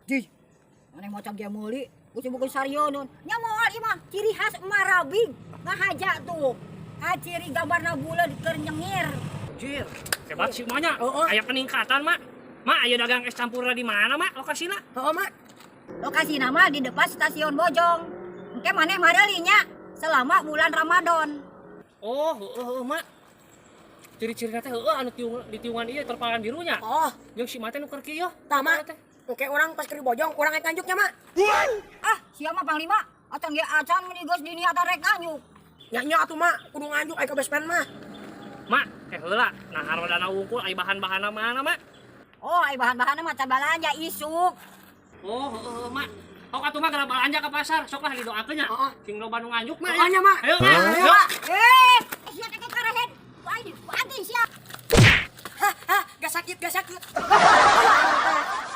Di, mana macam dia meuli, usi bukan sarionon. Nya moal imah ciri khas Marabing. Ngahaja tuh. Ciri gambarna bulan keur nyengir. Jir, hebat sih emaknya. Oh. Aya peningkatan, Mak. Mak, aya dagang es campurna di mana, Mak? Lokasina? Heeh, Mak. Lokasi nama di depan stasiun Bojong. Engke maneh marelinya selama bulan Ramadan. Oh, heeh, Mak. Ciri-cirina teh heueuh anu di tiungan ieu terpalan birunya. Oh, Jeung si mah teh nu keur kieu. tah, Mak. Oke, orang pas ke Bojong, orang rek nganjuknya, Mak. Ah, sia mah Panglima. Acan ge acan menigos di niatan rek nganyuk. Nya atuh, Mak. Kudu nganjuk aya ke best friend mah. Mak, heula. Nah, harodana wungkul aya bahan-bahanna mana, Mak? Oh, ai bahan-bahanna mah balanja isuk. Oh, heeh, Mak. Sok atuh mah geura balanja ka pasar, sok lah didoakeun nya. Heeh. Sing loba nu nganjuk mah. Makanya, Mak. Ayo, Mak. Ayo, Ayo. Mak. Sia teh karahen. Wah, ini banting sia. Hah, gak sakit.